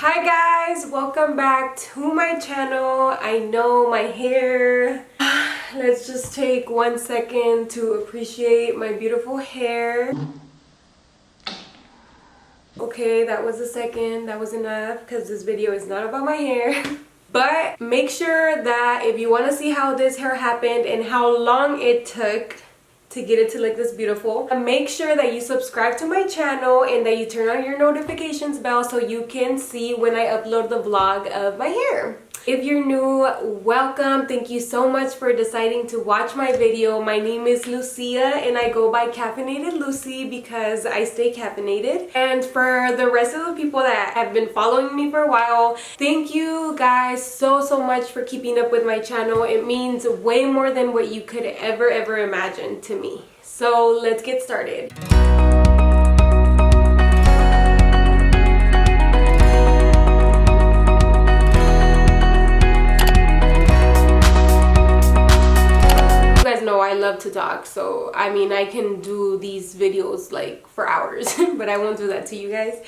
Hi guys, welcome back to my channel. I know my hair. Let's just take 1 second to appreciate my beautiful hair. Okay, that was a second. That was enough because this video is not about my hair. But make sure that if you want to see how this hair happened and how long it took to get it to look this beautiful, make sure that you subscribe to my channel and that you turn on your notifications bell so you can see when I upload the vlog of my hair. If you're new, welcome. Thank you so much for deciding to watch my video. My name is Lucia and I go by Caffeinated Lucy because I stay caffeinated. And for the rest of the people that have been following me for a while, thank you guys so much for keeping up with my channel. It means way more than what you could ever imagine to me. So let's get started. I love to talk, so I mean I can do these videos like for hours but I won't do that to you guys.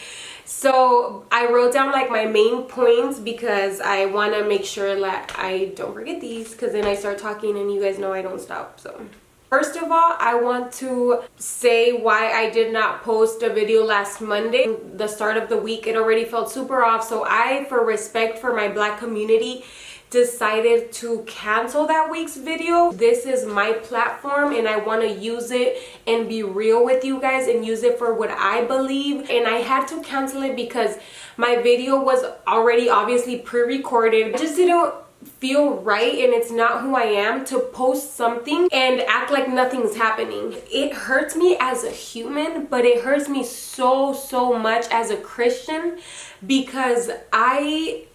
So I wrote down like my main points because I want to make sure that I don't forget these, because then I start talking and you guys know I don't stop. So first of all, I want to say why I did not post a video last Monday. The start of the week, it already felt super off, so I, for respect for my Black community, decided to cancel that week's video. This is my platform and I want to use it and be real with you guys and use it for what I believe, and I had to cancel it because my video was already obviously pre-recorded. I just didn't feel right, and it's not who I am to post something and act like nothing's happening. It hurts me as a human, but it hurts me so much as a Christian because I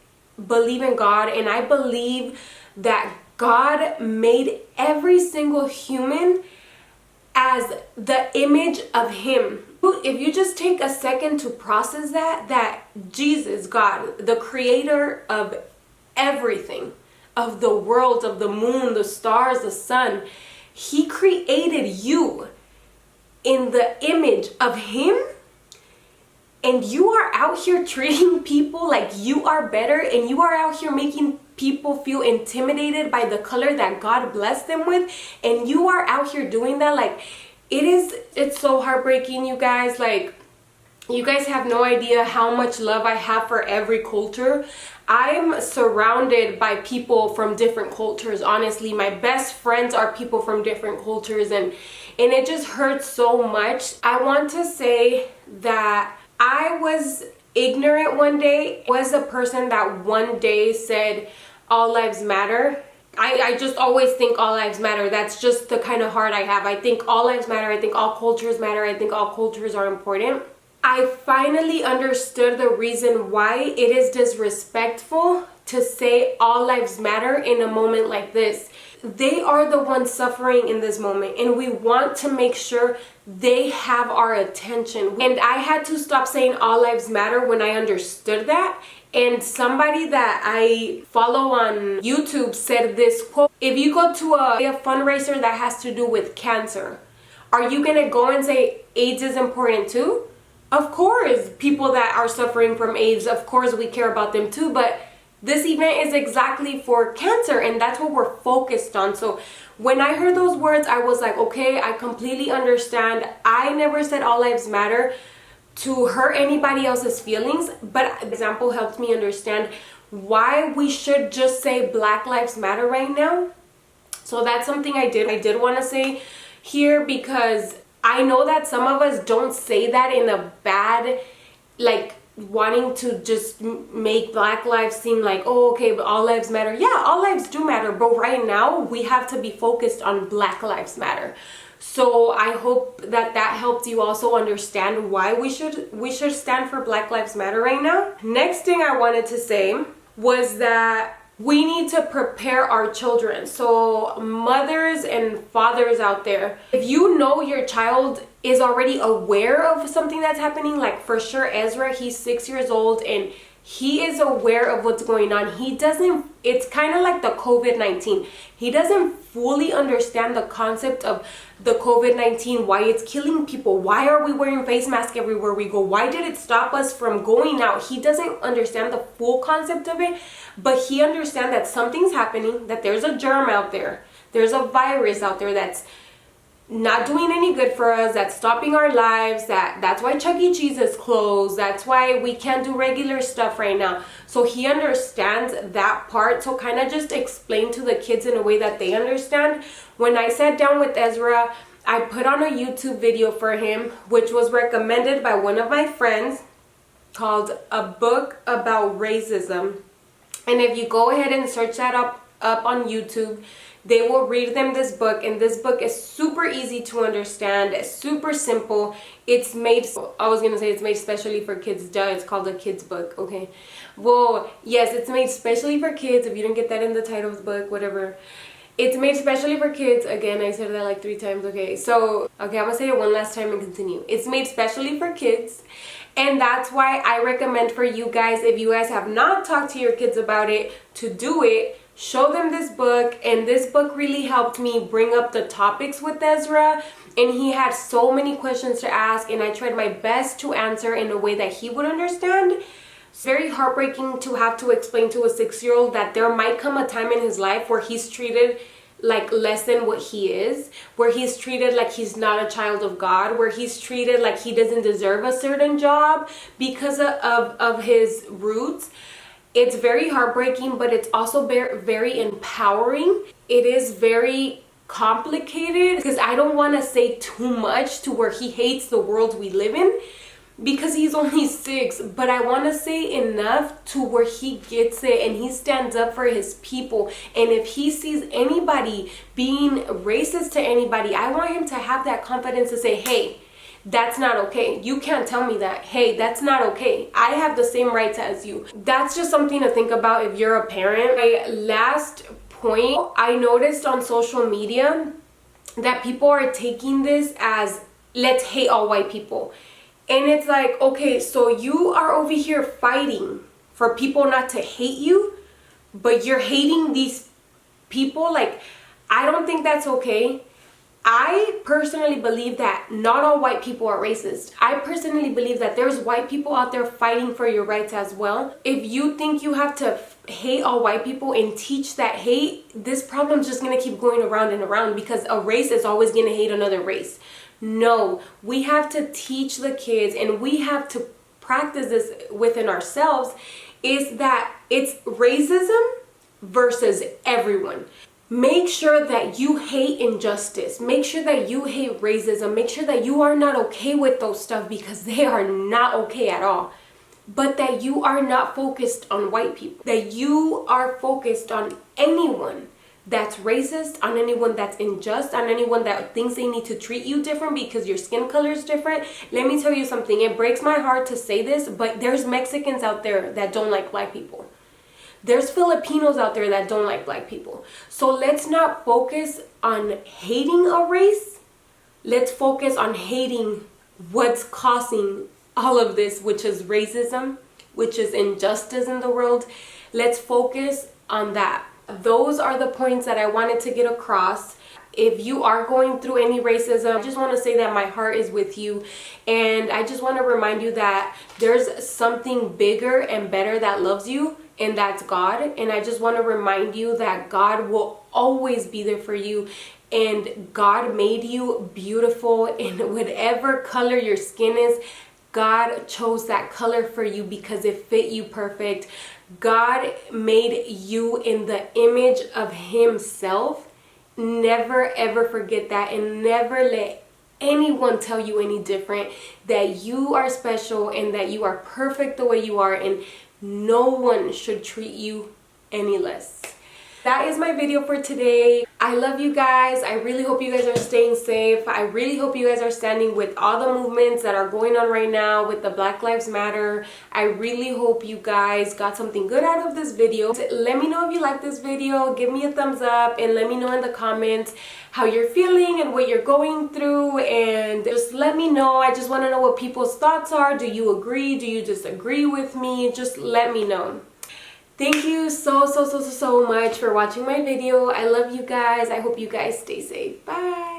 believe in God, and I believe that God made every single human as the image of Him. If you just take a second to process that Jesus, God, the creator of everything, of the world, of the moon, the stars, the sun, He created you in the image of Him. And you are out here treating people like you are better, and you are out here making people feel intimidated by the color that God blessed them with, and you are out here doing that. Like, it's so heartbreaking, you guys. Like, you guys have no idea how much love I have for every culture. I'm surrounded by people from different cultures. Honestly, my best friends are people from different cultures, and it just hurts so much. I want to say that I was ignorant one day. I was a person that one day said all lives matter. I just always think all lives matter. That's just the kind of heart I have. I think all lives matter. I think all cultures matter. I think all cultures are important. I finally understood the reason why it is disrespectful to say all lives matter in a moment like this. They are the ones suffering in this moment, and we want to make sure they have our attention. And I had to stop saying all lives matter when I understood that. And somebody that I follow on YouTube said this quote: if you go to a fundraiser that has to do with cancer, are you gonna go and say AIDS is important too? Of course, people that are suffering from AIDS, of course we care about them too, but this event is exactly for cancer, and that's what we're focused on. So when I heard those words, I was like, okay, I completely understand. I never said all lives matter to hurt anybody else's feelings, but the example helped me understand why we should just say Black Lives Matter right now. So that's something I did want to say here, because I know that some of us don't say that in a bad, like, wanting to just make Black lives seem like, oh, okay, but all lives matter. Yeah, all lives do matter, but right now we have to be focused on Black Lives Matter. So I hope that helped you also understand why we should stand for Black Lives Matter right now. Next thing I wanted to say was that we need to prepare our children. So mothers and fathers out there, if you know your child is already aware of something that's happening, like for sure Ezra, he's 6 years old and He is aware of what's going on. He doesn't, it's kind of like the COVID-19. He doesn't fully understand the concept of the COVID-19, why it's killing people. Why are we wearing face masks everywhere we go? Why did it stop us from going out? He doesn't understand the full concept of it, but he understands that something's happening, that there's a germ out there. There's a virus out there that's not doing any good for us, that's stopping our lives, that's why Chuck E. Cheese is closed, that's why we can't do regular stuff right now. So he understands that part. So kind of just explain to the kids in a way that they understand. When I sat down with Ezra, I put on a YouTube video for him, which was recommended by one of my friends, called A Book About Racism. And if you go ahead and search that up on YouTube, they will read them this book, and this book is super easy to understand. It's super simple. It's made, I was gonna say it's made specially for kids. Duh, it's called a kid's book, okay? Well, yes, it's made specially for kids. If you didn't get that in the title of the book, whatever. It's made specially for kids. Again, I said that like 3 times, okay? So, okay, I'm gonna say it one last time and continue. It's made specially for kids. And that's why I recommend for you guys, if you guys have not talked to your kids about it, to do it. Show them this book, and this book really helped me bring up the topics with Ezra, and he had so many questions to ask, and I tried my best to answer in a way that he would understand. It's very heartbreaking to have to explain to a 6-year-old that there might come a time in his life where he's treated like less than what he is, where he's treated like he's not a child of God, where he's treated like he doesn't deserve a certain job because of his roots. It's very heartbreaking, but it's also very empowering. It is very complicated because I don't want to say too much to where he hates the world we live in, because he's only 6, but I want to say enough to where he gets it and he stands up for his people. And if he sees anybody being racist to anybody, I want him to have that confidence to say, hey, that's not okay. You can't tell me that. Hey, that's not okay. I have the same rights as you. That's just something to think about if you're a parent. My last point, I noticed on social media that people are taking this as, let's hate all white people. And it's like, okay, so you are over here fighting for people not to hate you, but you're hating these people. Like, I don't think that's okay. I personally believe that not all white people are racist. I personally believe that there's white people out there fighting for your rights as well. If you think you have to hate all white people and teach that hate, this problem's just going to keep going around and around, because a race is always going to hate another race. No, we have to teach the kids, and we have to practice this within ourselves, is that it's racism versus everyone. Make sure that you hate injustice. Make sure that you hate racism. Make sure that you are not okay with those stuff, because they are not okay at all. But that you are not focused on white people. That you are focused on anyone that's racist, on anyone that's unjust, on anyone that thinks they need to treat you different because your skin color is different. Let me tell you something. It breaks my heart to say this, but there's Mexicans out there that don't like black people. There's Filipinos out there that don't like black people. So let's not focus on hating a race. Let's focus on hating what's causing all of this, which is racism, which is injustice in the world. Let's focus on that. Those are the points that I wanted to get across. If you are going through any racism, I just want to say that my heart is with you. And I just want to remind you that there's something bigger and better that loves you, and that's God. And I just want to remind you that God will always be there for you. And God made you beautiful, and whatever color your skin is, God chose that color for you because it fit you perfect. God made you in the image of Himself. Never ever forget that, and never let anyone tell you any different. That you are special and that you are perfect the way you are, and no one should treat you any less. That is my video for today. I love you guys. I really hope you guys are staying safe. I really hope you guys are standing with all the movements that are going on right now with the Black Lives Matter. I really hope you guys got something good out of this video. Let me know if you like this video. Give me a thumbs up and let me know in the comments how you're feeling and what you're going through, and just let me know. I just want to know what people's thoughts are. Do you agree? Do you disagree with me? Just let me know. Thank you so much for watching my video. I love you guys. I hope you guys stay safe. Bye.